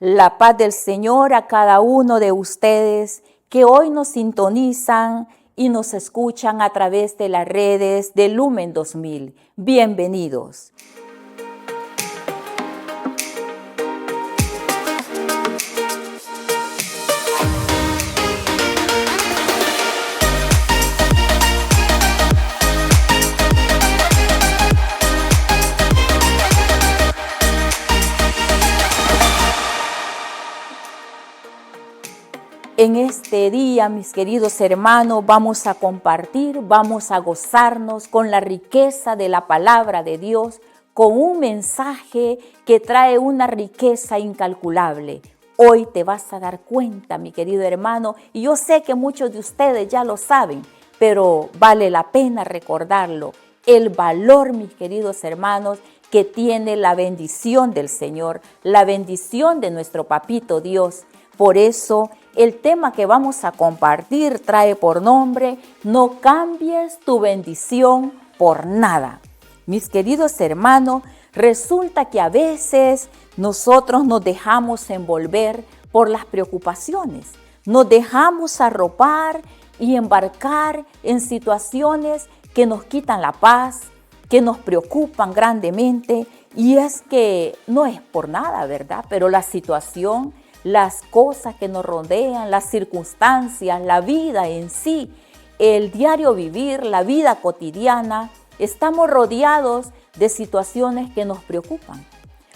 La paz del Señor a cada uno de ustedes que hoy nos sintonizan y nos escuchan a través de las redes de Lumen 2000. Bienvenidos. En este día, mis queridos hermanos, vamos a compartir, vamos a gozarnos con la riqueza de la palabra de Dios, con un mensaje que trae una riqueza incalculable. Hoy te vas a dar cuenta, mi querido hermano, y yo sé que muchos de ustedes ya lo saben, pero vale la pena recordarlo. El valor, mis queridos hermanos, que tiene la bendición del Señor, la bendición de nuestro Papito Dios. Por eso, el tema que vamos a compartir trae por nombre: no cambies tu bendición por nada. Mis queridos hermanos, resulta que a veces nosotros nos dejamos envolver por las preocupaciones, nos dejamos arropar y embarcar en situaciones que nos quitan la paz, que nos preocupan grandemente, y es que no es por nada, ¿verdad? Pero la situación, las cosas que nos rodean, las circunstancias, la vida en sí, el diario vivir, la vida cotidiana, estamos rodeados de situaciones que nos preocupan.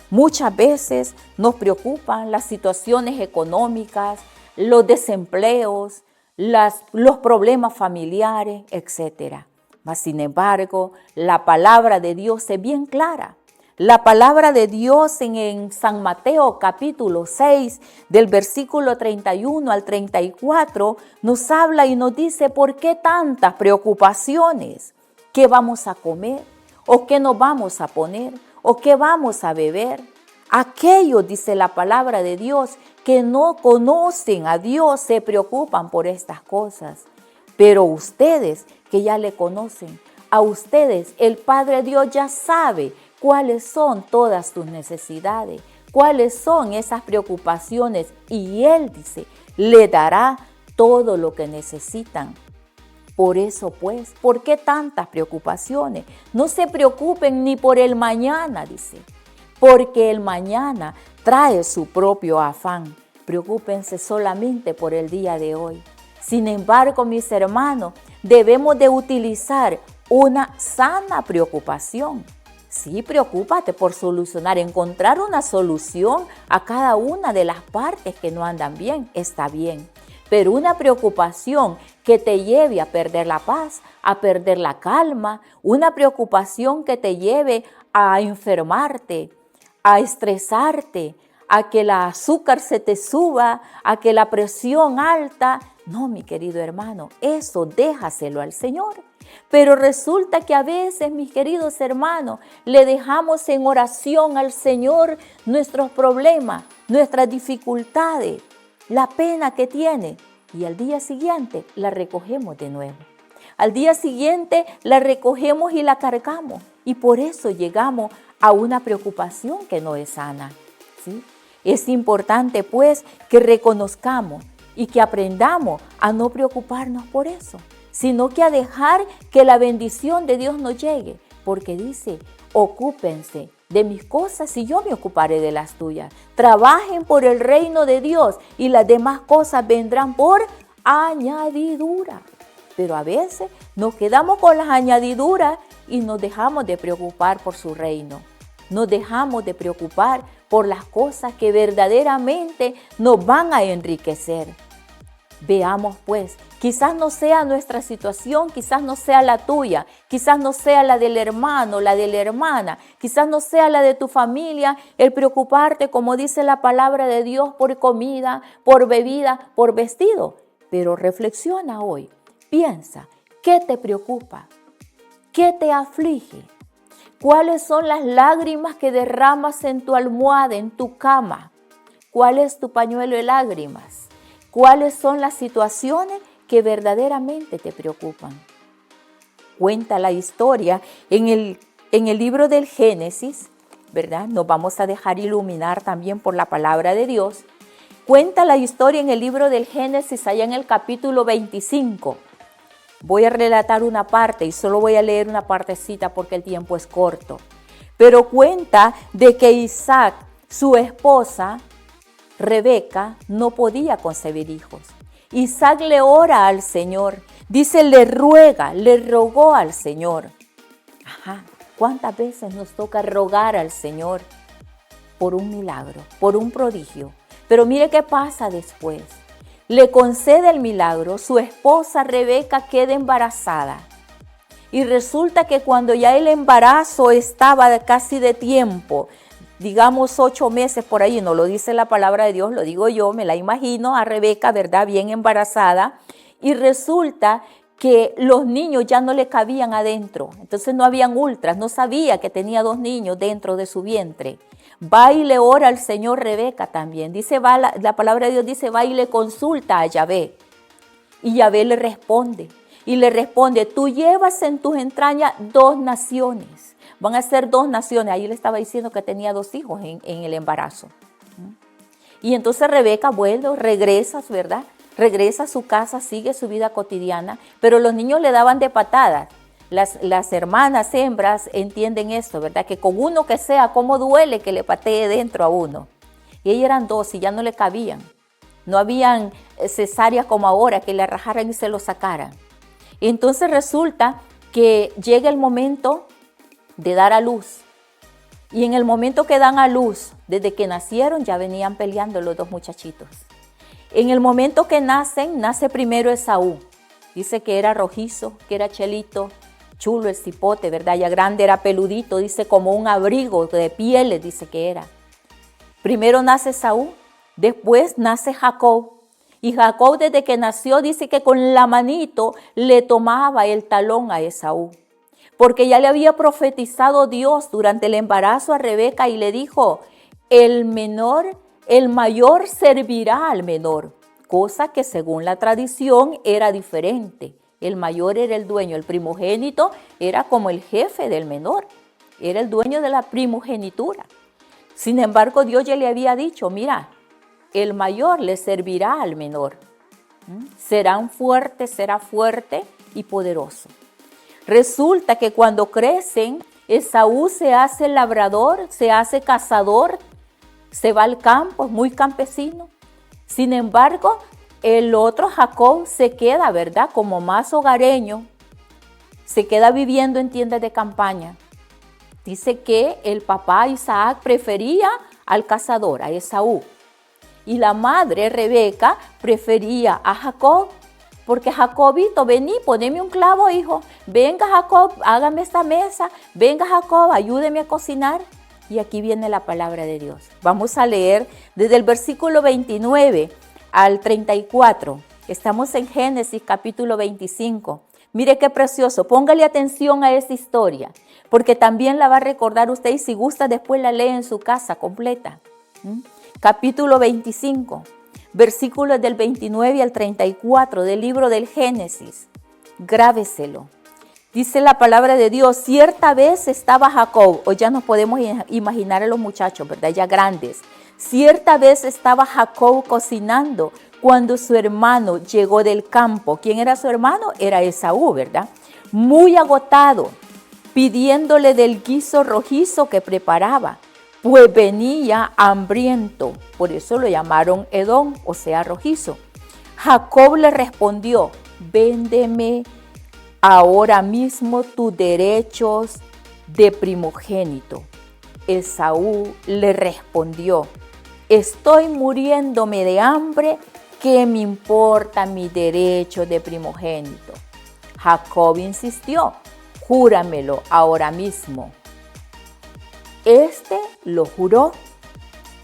Muchas veces nos preocupan las situaciones económicas, los desempleos, los problemas familiares, etc. Mas, sin embargo, la palabra de Dios es bien clara. La palabra de Dios en San Mateo capítulo 6, del versículo 31 al 34, nos habla y nos dice: ¿por qué tantas preocupaciones? ¿Qué vamos a comer? ¿O qué nos vamos a poner? ¿O qué vamos a beber? Aquellos, dice la palabra de Dios, que no conocen a Dios se preocupan por estas cosas. Pero ustedes que ya le conocen, a ustedes el Padre Dios ya sabe cuáles son todas tus necesidades, cuáles son esas preocupaciones, y Él dice, le dará todo lo que necesitan. Por eso pues, ¿por qué tantas preocupaciones? No se preocupen ni por el mañana, dice, porque el mañana trae su propio afán. Preocúpense solamente por el día de hoy. Sin embargo, mis hermanos, debemos de utilizar una sana preocupación. Sí, preocúpate por solucionar, encontrar una solución a cada una de las partes que no andan bien, está bien. Pero una preocupación que te lleve a perder la paz, a perder la calma, una preocupación que te lleve a enfermarte, a estresarte, a que el azúcar se te suba, a que la presión alta. No, mi querido hermano, eso déjaselo al Señor. Pero resulta que a veces, mis queridos hermanos, le dejamos en oración al Señor nuestros problemas, nuestras dificultades, la pena que tiene, y al día siguiente la recogemos de nuevo. Al día siguiente la recogemos y la cargamos, y por eso llegamos a una preocupación que no es sana, ¿sí? Es importante pues que reconozcamos y que aprendamos a no preocuparnos por eso, sino que a dejar que la bendición de Dios nos llegue, porque dice, ocúpense de mis cosas y yo me ocuparé de las tuyas. Trabajen por el reino de Dios y las demás cosas vendrán por añadidura. Pero a veces nos quedamos con las añadiduras y nos dejamos de preocupar por su reino. Nos dejamos de preocupar por las cosas que verdaderamente nos van a enriquecer. Veamos pues, quizás no sea nuestra situación, quizás no sea la tuya, quizás no sea la del hermano, la de la hermana, quizás no sea la de tu familia, el preocuparte, como dice la palabra de Dios, por comida, por bebida, por vestido. Pero reflexiona hoy, piensa, ¿qué te preocupa? ¿Qué te aflige? ¿Cuáles son las lágrimas que derramas en tu almohada, en tu cama? ¿Cuál es tu pañuelo de lágrimas? ¿Cuáles son las situaciones que verdaderamente te preocupan? Cuenta la historia en el libro del Génesis, ¿verdad? Nos vamos a dejar iluminar también por la palabra de Dios. Cuenta la historia en el libro del Génesis, allá en el capítulo 25. Voy a relatar una parte y solo voy a leer una partecita porque el tiempo es corto. Pero cuenta de que Isaac, su esposa, Rebeca, no podía concebir hijos. Isaac le ora al Señor, dice, le rogó al Señor. ¿Cuántas veces nos toca rogar al Señor por un milagro, por un prodigio? Pero mire qué pasa después. Le concede el milagro, su esposa Rebeca queda embarazada. Y resulta que cuando ya el embarazo estaba casi de tiempo, digamos 8 meses por ahí, no lo dice la palabra de Dios, lo digo yo, me la imagino a Rebeca, ¿verdad? Bien embarazada. Y resulta que los niños ya no le cabían adentro. Entonces no habían ultras, no sabía que tenía 2 niños dentro de su vientre. Va y le ora al Señor Rebeca también. Dice, la palabra de Dios dice, va y le consulta a Yahvé. Y Yahvé le responde. Y le responde, tú llevas en tus entrañas 2 naciones. Van a ser 2 naciones. Ahí le estaba diciendo que tenía 2 hijos en el embarazo. Y entonces Rebeca vuelve, regresa, ¿verdad? Regresa a su casa, sigue su vida cotidiana. Pero los niños le daban de patadas. Las hermanas hembras entienden esto, ¿verdad? Que con uno que sea, cómo duele que le patee dentro a uno. Y ellas eran 2 y ya no le cabían. No habían cesáreas como ahora, que le rajaran y se lo sacaran. Y entonces resulta que llega el momento de dar a luz. Y en el momento que dan a luz, desde que nacieron, ya venían peleando los 2 muchachitos. En el momento que nacen, nace primero Esaú. Dice que era rojizo, que era chelito, chulo el cipote, ¿verdad? Ya grande, era peludito, dice como un abrigo de pieles, dice que era. Primero nace Esaú, después nace Jacob. Y Jacob desde que nació dice que con la manito le tomaba el talón a Esaú. Porque ya le había profetizado Dios durante el embarazo a Rebeca y le dijo, el mayor servirá al menor. Cosa que según la tradición era diferente. El mayor era el dueño, el primogénito era como el jefe del menor, era el dueño de la primogenitura. Sin embargo, Dios ya le había dicho, mira, el mayor le servirá al menor. Será fuerte y poderoso. Resulta que cuando crecen, Esaú se hace labrador, se hace cazador, se va al campo, es muy campesino. Sin embargo, el otro Jacob se queda, ¿verdad? Como más hogareño, se queda viviendo en tiendas de campaña. Dice que el papá Isaac prefería al cazador, a Esaú. Y la madre Rebeca prefería a Jacob, porque Jacobito, vení, poneme un clavo, hijo. Venga, Jacob, hágame esta mesa. Venga, Jacob, ayúdeme a cocinar. Y aquí viene la palabra de Dios. Vamos a leer desde el versículo 29 al 34. Estamos en Génesis capítulo 25. Mire qué precioso. Póngale atención a esta historia, porque también la va a recordar usted y si gusta después la lee en su casa completa. Capítulo 25, versículos del 29 al 34 del libro del Génesis. Grábeselo. Dice la palabra de Dios, cierta vez estaba Jacob, o ya nos podemos imaginar a los muchachos, ¿verdad? Ya grandes. Cierta vez estaba Jacob cocinando cuando su hermano llegó del campo. ¿Quién era su hermano? Era Esaú, ¿verdad? Muy agotado, pidiéndole del guiso rojizo que preparaba, pues venía hambriento. Por eso lo llamaron Edom, o sea, rojizo. Jacob le respondió, véndeme ahora mismo tus derechos de primogénito. Esaú le respondió, estoy muriéndome de hambre, ¿qué me importa mi derecho de primogénito? Jacob insistió, júramelo ahora mismo. Este lo juró,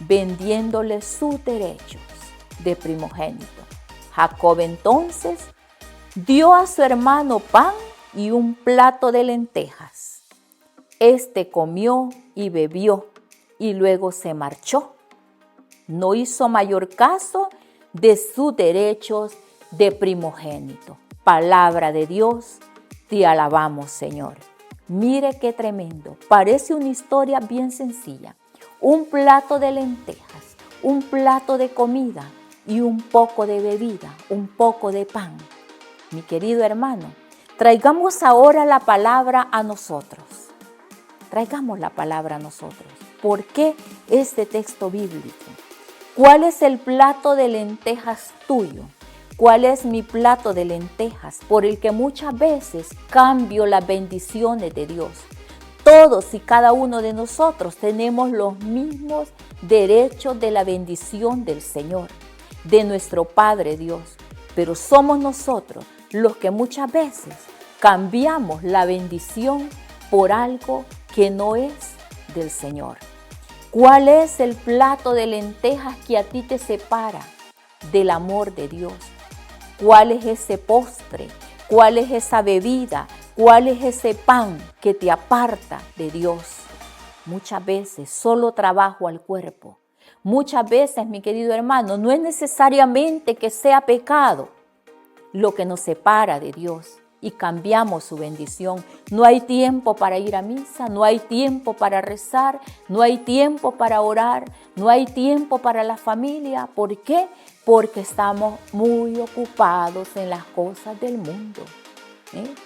vendiéndole sus derechos de primogénito. Jacob entonces dio a su hermano pan y un plato de lentejas. Este comió y bebió y luego se marchó. No hizo mayor caso de sus derechos de primogénito. Palabra de Dios, te alabamos, Señor. Mire qué tremendo. Parece una historia bien sencilla. Un plato de lentejas, un plato de comida y un poco de bebida, un poco de pan. Mi querido hermano, traigamos ahora la palabra a nosotros. Traigamos la palabra a nosotros. ¿Por qué este texto bíblico? ¿Cuál es el plato de lentejas tuyo? ¿Cuál es mi plato de lentejas por el que muchas veces cambio las bendiciones de Dios? Todos y cada uno de nosotros tenemos los mismos derechos de la bendición del Señor, de nuestro Padre Dios, pero somos nosotros los que muchas veces cambiamos la bendición por algo que no es del Señor. ¿Cuál es el plato de lentejas que a ti te separa del amor de Dios? ¿Cuál es ese postre? ¿Cuál es esa bebida? ¿Cuál es ese pan que te aparta de Dios? Muchas veces solo trabajo al cuerpo. Muchas veces, mi querido hermano, no es necesariamente que sea pecado lo que nos separa de Dios y cambiamos su bendición. No hay tiempo para ir a misa, no hay tiempo para rezar, no hay tiempo para orar, no hay tiempo para la familia. ¿Por qué? Porque estamos muy ocupados en las cosas del mundo.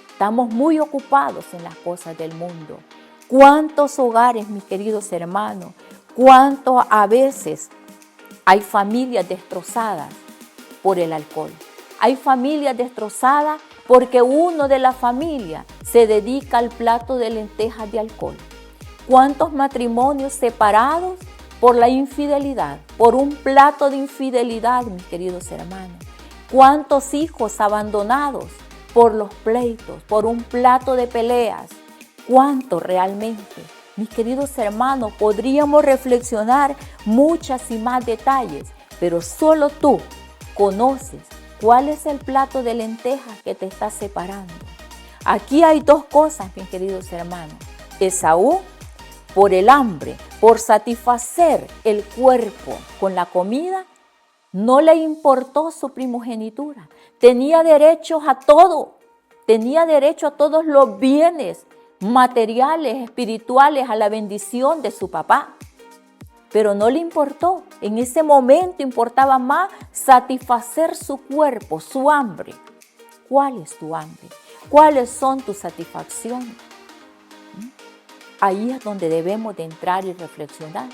Estamos muy ocupados en las cosas del mundo. ¿Cuántos hogares, mis queridos hermanos? ¿Cuánto a veces hay familias destrozadas por el alcohol? Hay familias destrozadas porque uno de la familia se dedica al plato de lentejas de alcohol. ¿Cuántos matrimonios separados por la infidelidad, por un plato de infidelidad, mis queridos hermanos? ¿Cuántos hijos abandonados por los pleitos, por un plato de peleas? ¿Cuánto realmente? Mis queridos hermanos, podríamos reflexionar muchas y más detalles, pero solo tú conoces cuál es el plato de lentejas que te está separando. Aquí hay dos cosas, mis queridos hermanos. Esaú, por el hambre, por satisfacer el cuerpo con la comida, no le importó su primogenitura. Tenía derechos a todo. Tenía derecho a todos los bienes materiales, espirituales, a la bendición de su papá. Pero no le importó. En ese momento importaba más satisfacer su cuerpo, su hambre. ¿Cuál es tu hambre? ¿Cuáles son tus satisfacciones? Ahí es donde debemos de entrar y reflexionar.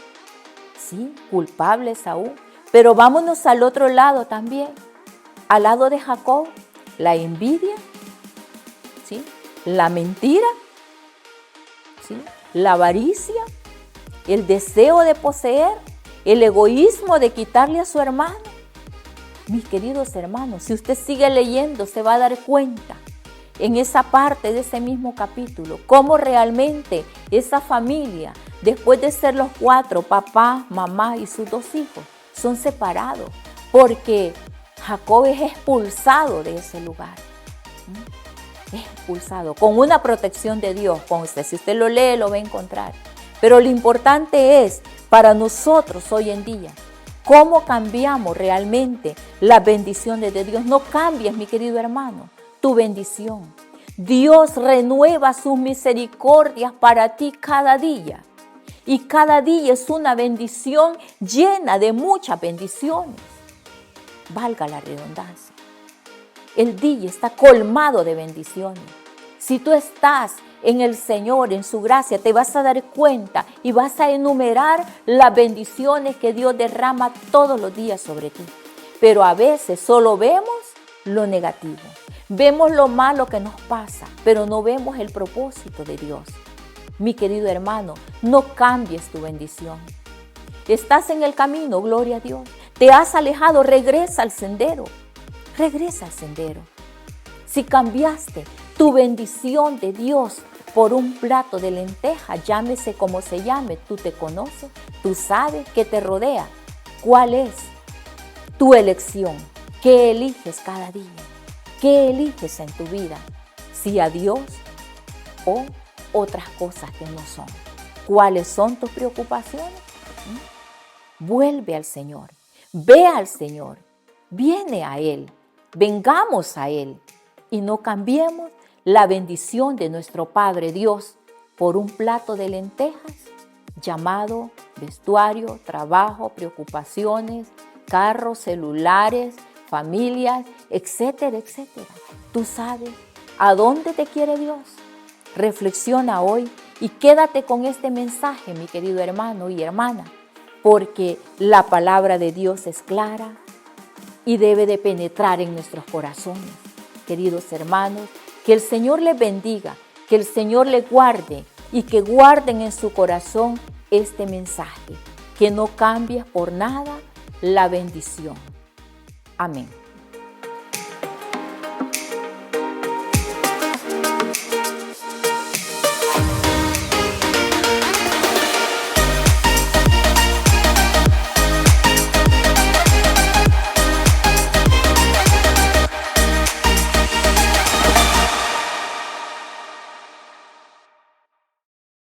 Sí, culpable Esaú. Pero vámonos al otro lado también. Al lado de Jacob, la envidia, ¿sí? La mentira, ¿sí? La avaricia, el deseo de poseer, el egoísmo de quitarle a su hermano. Mis queridos hermanos, si usted sigue leyendo, se va a dar cuenta en esa parte de ese mismo capítulo cómo realmente esa familia, después de ser los cuatro, papá, mamá y sus dos hijos, son separados porque Jacob es expulsado de ese lugar. Es expulsado con una protección de Dios. Con usted, si usted lo lee, lo va a encontrar. Pero lo importante es para nosotros hoy en día, cómo cambiamos realmente las bendiciones de Dios. No cambies, mi querido hermano, tu bendición. Dios renueva sus misericordias para ti cada día. Y cada día es una bendición llena de muchas bendiciones. Valga la redundancia. El día está colmado de bendiciones. Si tú estás en el Señor, en su gracia, te vas a dar cuenta y vas a enumerar las bendiciones que Dios derrama todos los días sobre ti. Pero a veces solo vemos lo negativo. Vemos lo malo que nos pasa, pero no vemos el propósito de Dios. Mi querido hermano, no cambies tu bendición. Estás en el camino, gloria a Dios. Te has alejado, regresa al sendero. Regresa al sendero. Si cambiaste tu bendición de Dios por un plato de lentejas, llámese como se llame, tú te conoces, tú sabes qué te rodea. ¿Cuál es tu elección? ¿Qué eliges cada día? ¿Qué eliges en tu vida? ¿Si a Dios o otras cosas que no son? ¿Cuáles son tus preocupaciones? Vuelve al Señor, ve al Señor, viene a Él, vengamos a Él y no cambiemos la bendición de nuestro Padre Dios por un plato de lentejas llamado vestuario, trabajo, preocupaciones, carros, celulares, familias, etcétera, etcétera. Tú sabes a dónde te quiere Dios. Reflexiona hoy y quédate con este mensaje, mi querido hermano y hermana, porque la palabra de Dios es clara y debe de penetrar en nuestros corazones. Queridos hermanos, que el Señor les bendiga, que el Señor les guarde y que guarden en su corazón este mensaje, que no cambie por nada la bendición. Amén.